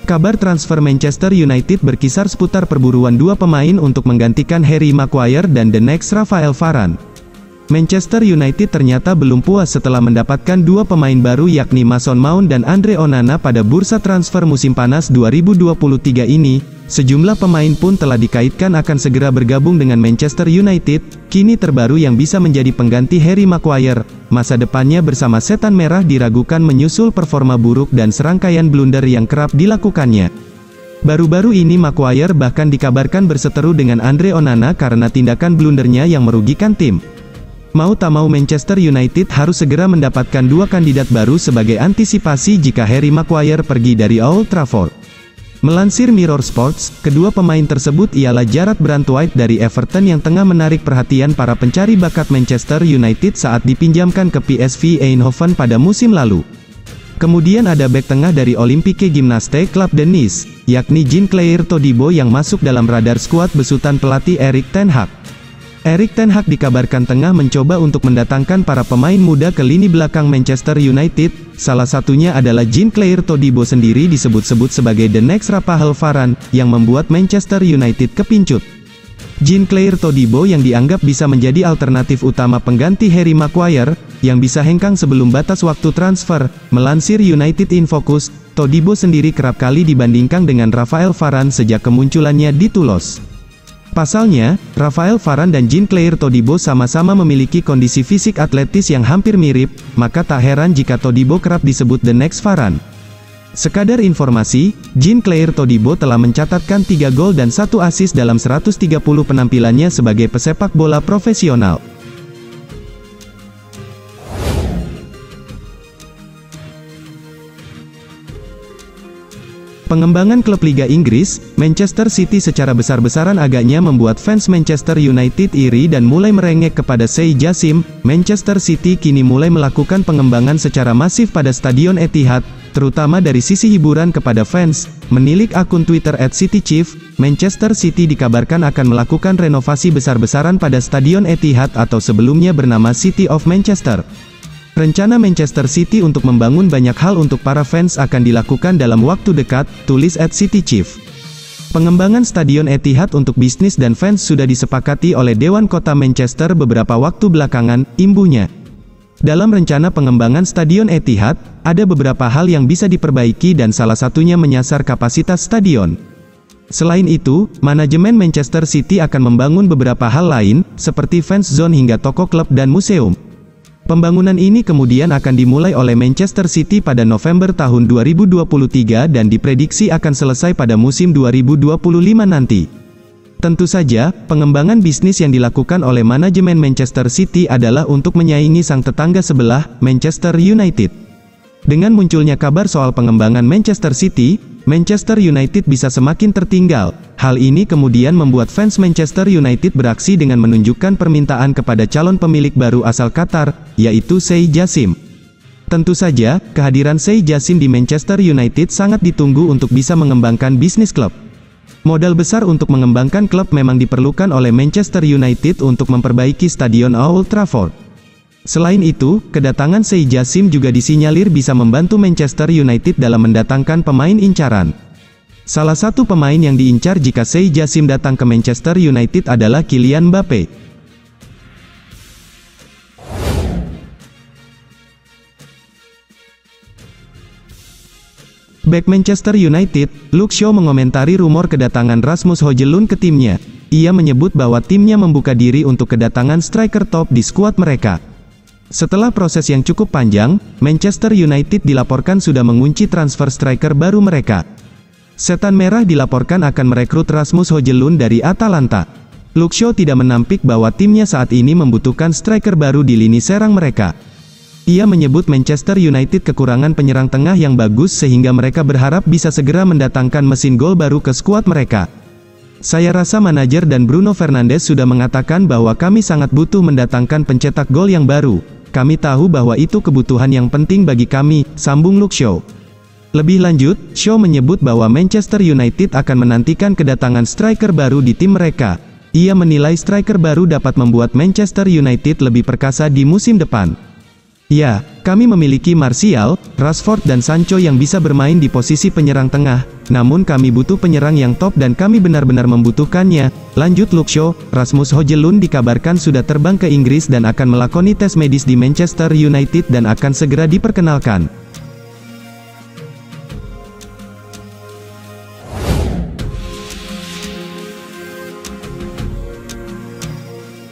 Kabar transfer Manchester United berkisar seputar perburuan dua pemain untuk menggantikan Harry Maguire dan the next Rafael Varane. Manchester United ternyata belum puas setelah mendapatkan dua pemain baru yakni Mason Mount dan Andre Onana pada bursa transfer musim panas 2023 ini. Sejumlah pemain pun telah dikaitkan akan segera bergabung dengan Manchester United. Kini terbaru yang bisa menjadi pengganti Harry Maguire, masa depannya bersama Setan Merah diragukan menyusul performa buruk dan serangkaian blunder yang kerap dilakukannya. Baru-baru ini Maguire bahkan dikabarkan berseteru dengan Andre Onana karena tindakan blundernya yang merugikan tim. Mau tak mau Manchester United harus segera mendapatkan dua kandidat baru sebagai antisipasi jika Harry Maguire pergi dari Old Trafford. Melansir Mirror Sports, kedua pemain tersebut ialah Jarrad Branthwaite dari Everton yang tengah menarik perhatian para pencari bakat Manchester United saat dipinjamkan ke PSV Eindhoven pada musim lalu. Kemudian ada bek tengah dari Olympique Gymnastique Club de Nice, yakni Jean-Claire Todibo yang masuk dalam radar skuad besutan pelatih Erik ten Hag. Erik ten Hag dikabarkan tengah mencoba untuk mendatangkan para pemain muda ke lini belakang Manchester United, salah satunya adalah Jean-Claire Todibo sendiri disebut-sebut sebagai the next Rafael Varane, yang membuat Manchester United kepincut. Jean-Claire Todibo yang dianggap bisa menjadi alternatif utama pengganti Harry Maguire, yang bisa hengkang sebelum batas waktu transfer. Melansir United Infocus, Todibo sendiri kerap kali dibandingkan dengan Rafael Varane sejak kemunculannya di Toulouse. Pasalnya, Rafael Varane dan Jean-Claire Todibo sama-sama memiliki kondisi fisik atletis yang hampir mirip, maka tak heran jika Todibo kerap disebut the next Varane. Sekadar informasi, Jean-Claire Todibo telah mencatatkan 3 gol dan 1 assist dalam 130 penampilannya sebagai pesepak bola profesional. Pengembangan klub Liga Inggris, Manchester City secara besar-besaran agaknya membuat fans Manchester United iri dan mulai merengek kepada Sheikh Jassim. Manchester City kini mulai melakukan pengembangan secara masif pada Stadion Etihad, terutama dari sisi hiburan kepada fans. Menilik akun Twitter @citychief, Manchester City dikabarkan akan melakukan renovasi besar-besaran pada Stadion Etihad atau sebelumnya bernama City of Manchester. Rencana Manchester City untuk membangun banyak hal untuk para fans akan dilakukan dalam waktu dekat, tulis @citychief. Pengembangan Stadion Etihad untuk bisnis dan fans sudah disepakati oleh Dewan Kota Manchester beberapa waktu belakangan, imbuhnya. Dalam rencana pengembangan Stadion Etihad, ada beberapa hal yang bisa diperbaiki dan salah satunya menyasar kapasitas stadion. Selain itu, manajemen Manchester City akan membangun beberapa hal lain, seperti fans zone hingga toko klub dan museum. Pembangunan ini kemudian akan dimulai oleh Manchester City pada November tahun 2023 dan diprediksi akan selesai pada musim 2025 nanti. Tentu saja, pengembangan bisnis yang dilakukan oleh manajemen Manchester City adalah untuk menyaingi sang tetangga sebelah, Manchester United. Dengan munculnya kabar soal pengembangan Manchester City, Manchester United bisa semakin tertinggal. Hal ini kemudian membuat fans Manchester United beraksi dengan menunjukkan permintaan kepada calon pemilik baru asal Qatar, yaitu Sheikh Jassim. Tentu saja, kehadiran Sheikh Jassim di Manchester United sangat ditunggu untuk bisa mengembangkan bisnis klub. Modal besar untuk mengembangkan klub memang diperlukan oleh Manchester United untuk memperbaiki Stadion Old Trafford. Selain itu, kedatangan Sheikh Jassim juga disinyalir bisa membantu Manchester United dalam mendatangkan pemain incaran. Salah satu pemain yang diincar jika Sheikh Jassim datang ke Manchester United adalah Kylian Mbappe. Bek Manchester United, Luke Shaw mengomentari rumor kedatangan Rasmus Højlund ke timnya. Ia menyebut bahwa timnya membuka diri untuk kedatangan striker top di skuad mereka. Setelah proses yang cukup panjang, Manchester United dilaporkan sudah mengunci transfer striker baru mereka. Setan Merah dilaporkan akan merekrut Rasmus Højlund dari Atalanta. Luke Shaw tidak menampik bahwa timnya saat ini membutuhkan striker baru di lini serang mereka. Ia menyebut Manchester United kekurangan penyerang tengah yang bagus sehingga mereka berharap bisa segera mendatangkan mesin gol baru ke skuad mereka. Saya rasa manajer dan Bruno Fernandes sudah mengatakan bahwa kami sangat butuh mendatangkan pencetak gol yang baru. Kami tahu bahwa itu kebutuhan yang penting bagi kami, sambung Luke Shaw. Lebih lanjut, Shaw menyebut bahwa Manchester United akan menantikan kedatangan striker baru di tim mereka. Ia menilai striker baru dapat membuat Manchester United lebih perkasa di musim depan. Ya, kami memiliki Martial, Rashford dan Sancho yang bisa bermain di posisi penyerang tengah, namun kami butuh penyerang yang top dan kami benar-benar membutuhkannya. Lanjut Luke Shaw, Rasmus Højlund dikabarkan sudah terbang ke Inggris dan akan melakoni tes medis di Manchester United dan akan segera diperkenalkan.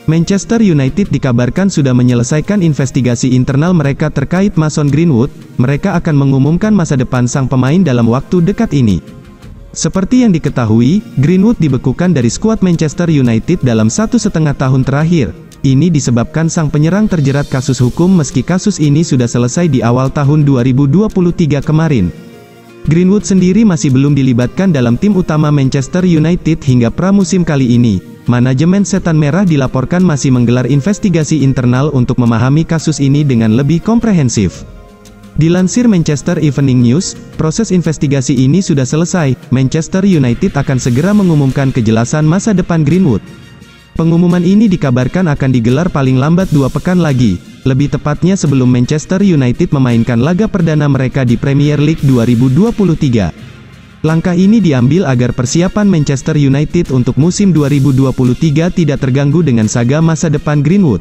Manchester United dikabarkan sudah menyelesaikan investigasi internal mereka terkait Mason Greenwood. Mereka akan mengumumkan masa depan sang pemain dalam waktu dekat ini. Seperti yang diketahui, Greenwood dibekukan dari skuad Manchester United dalam 1,5 tahun terakhir. Ini disebabkan sang penyerang terjerat kasus hukum meski kasus ini sudah selesai di awal tahun 2023 kemarin. Greenwood sendiri masih belum dilibatkan dalam tim utama Manchester United hingga pramusim kali ini. Manajemen Setan Merah dilaporkan masih menggelar investigasi internal untuk memahami kasus ini dengan lebih komprehensif. Dilansir Manchester Evening News, proses investigasi ini sudah selesai. Manchester United akan segera mengumumkan kejelasan masa depan Greenwood. Pengumuman ini dikabarkan akan digelar paling lambat 2 pekan lagi, lebih tepatnya sebelum Manchester United memainkan laga perdana mereka di Premier League 2023. Langkah ini diambil agar persiapan Manchester United untuk musim 2023 tidak terganggu dengan saga masa depan Greenwood.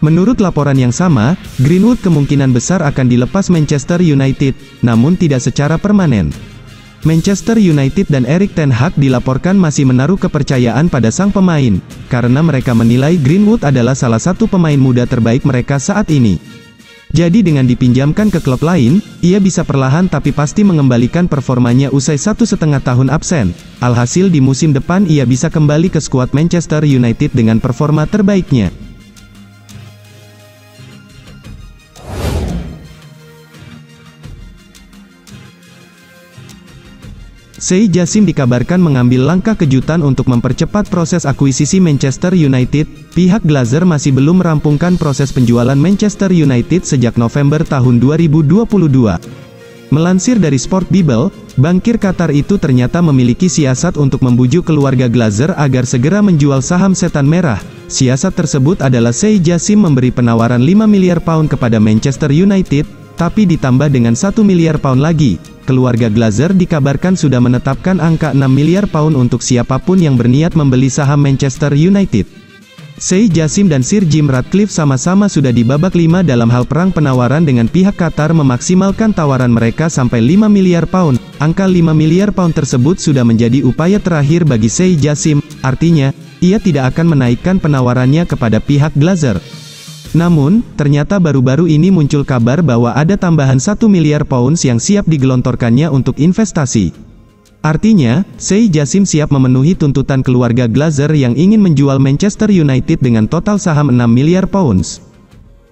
Menurut laporan yang sama, Greenwood kemungkinan besar akan dilepas Manchester United, namun tidak secara permanen. Manchester United dan Erik ten Hag dilaporkan masih menaruh kepercayaan pada sang pemain, karena mereka menilai Greenwood adalah salah satu pemain muda terbaik mereka saat ini. Jadi dengan dipinjamkan ke klub lain, ia bisa perlahan tapi pasti mengembalikan performanya usai 1,5 tahun absen. Alhasil di musim depan ia bisa kembali ke skuad Manchester United dengan performa terbaiknya. Sheikh Jassim dikabarkan mengambil langkah kejutan untuk mempercepat proses akuisisi Manchester United. Pihak Glazer masih belum merampungkan proses penjualan Manchester United sejak November tahun 2022. Melansir dari Sport Bible, bankir Qatar itu ternyata memiliki siasat untuk membujuk keluarga Glazer agar segera menjual saham Setan Merah. Siasat tersebut adalah Sheikh Jassim memberi penawaran 5 miliar pound kepada Manchester United, tapi ditambah dengan 1 miliar pound lagi. Keluarga Glazer dikabarkan sudah menetapkan angka 6 miliar pound untuk siapapun yang berniat membeli saham Manchester United. Sheikh Jassim dan Sir Jim Ratcliffe sama-sama sudah di babak 5 dalam hal perang penawaran dengan pihak Qatar memaksimalkan tawaran mereka sampai 5 miliar pound. Angka 5 miliar pound tersebut sudah menjadi upaya terakhir bagi Sheikh Jassim, artinya, ia tidak akan menaikkan penawarannya kepada pihak Glazer. Namun, ternyata baru-baru ini muncul kabar bahwa ada tambahan 1 miliar pounds yang siap digelontorkannya untuk investasi. Artinya, Sheikh Jassim siap memenuhi tuntutan keluarga Glazer yang ingin menjual Manchester United dengan total saham 6 miliar pounds.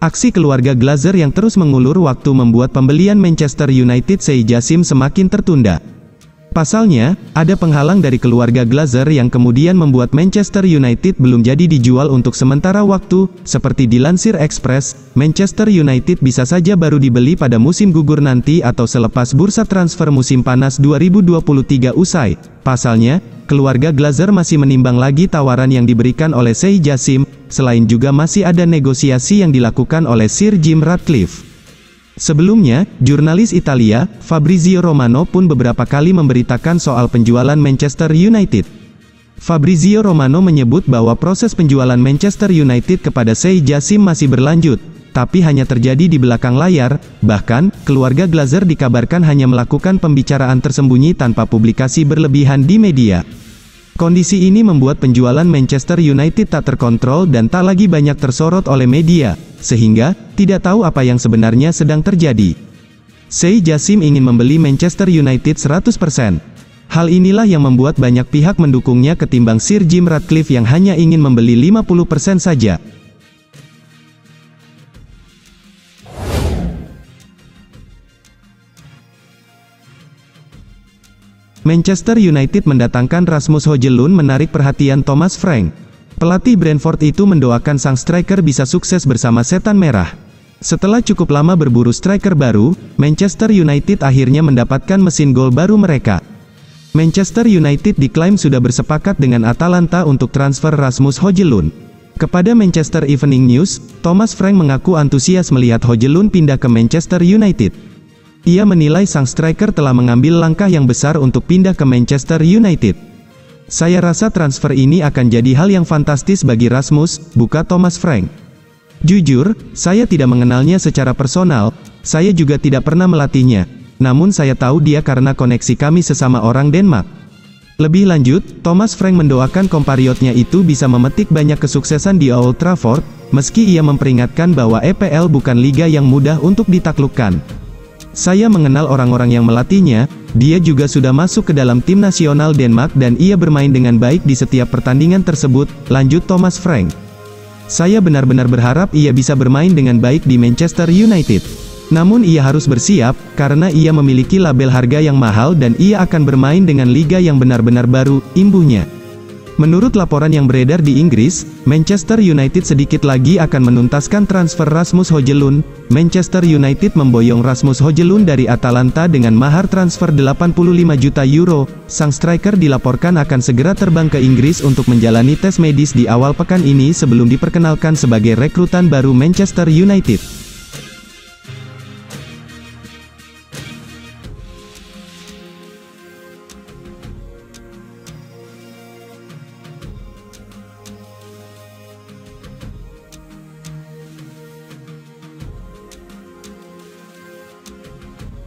Aksi keluarga Glazer yang terus mengulur waktu membuat pembelian Manchester United Sheikh Jassim semakin tertunda. Pasalnya, ada penghalang dari keluarga Glazer yang kemudian membuat Manchester United belum jadi dijual untuk sementara waktu. Seperti dilansir Express, Manchester United bisa saja baru dibeli pada musim gugur nanti atau selepas bursa transfer musim panas 2023 usai. Pasalnya, keluarga Glazer masih menimbang lagi tawaran yang diberikan oleh Sheikh Jassim, selain juga masih ada negosiasi yang dilakukan oleh Sir Jim Ratcliffe. Sebelumnya, jurnalis Italia, Fabrizio Romano pun beberapa kali memberitakan soal penjualan Manchester United. Fabrizio Romano menyebut bahwa proses penjualan Manchester United kepada Sheikh Jassim masih berlanjut, tapi hanya terjadi di belakang layar. Bahkan, keluarga Glazer dikabarkan hanya melakukan pembicaraan tersembunyi tanpa publikasi berlebihan di media. Kondisi ini membuat penjualan Manchester United tak terkontrol dan tak lagi banyak tersorot oleh media, sehingga tidak tahu apa yang sebenarnya sedang terjadi. Sheikh Jassim ingin membeli Manchester United 100%. Hal inilah yang membuat banyak pihak mendukungnya ketimbang Sir Jim Ratcliffe yang hanya ingin membeli 50% saja. Manchester United mendatangkan Rasmus Højlund menarik perhatian Thomas Frank. Pelatih Brentford itu mendoakan sang striker bisa sukses bersama Setan Merah. Setelah cukup lama berburu striker baru, Manchester United akhirnya mendapatkan mesin gol baru mereka. Manchester United diklaim sudah bersepakat dengan Atalanta untuk transfer Rasmus Højlund. Kepada Manchester Evening News, Thomas Frank mengaku antusias melihat Højlund pindah ke Manchester United. Ia menilai sang striker telah mengambil langkah yang besar untuk pindah ke Manchester United. Saya rasa transfer ini akan jadi hal yang fantastis bagi Rasmus, buka Thomas Frank. Jujur, saya tidak mengenalnya secara personal, saya juga tidak pernah melatihnya. Namun saya tahu dia karena koneksi kami sesama orang Denmark. Lebih lanjut, Thomas Frank mendoakan kompariotnya itu bisa memetik banyak kesuksesan di Old Trafford, meski ia memperingatkan bahwa EPL bukan liga yang mudah untuk ditaklukkan. Saya mengenal orang-orang yang melatihnya, dia juga sudah masuk ke dalam tim nasional Denmark dan ia bermain dengan baik di setiap pertandingan tersebut, lanjut Thomas Frank. Saya benar-benar berharap ia bisa bermain dengan baik di Manchester United. Namun ia harus bersiap, karena ia memiliki label harga yang mahal dan ia akan bermain dengan liga yang benar-benar baru, imbuhnya. Menurut laporan yang beredar di Inggris, Manchester United sedikit lagi akan menuntaskan transfer Rasmus Højlund. Manchester United memboyong Rasmus Højlund dari Atalanta dengan mahar transfer 85 juta euro. Sang striker dilaporkan akan segera terbang ke Inggris untuk menjalani tes medis di awal pekan ini sebelum diperkenalkan sebagai rekrutan baru Manchester United.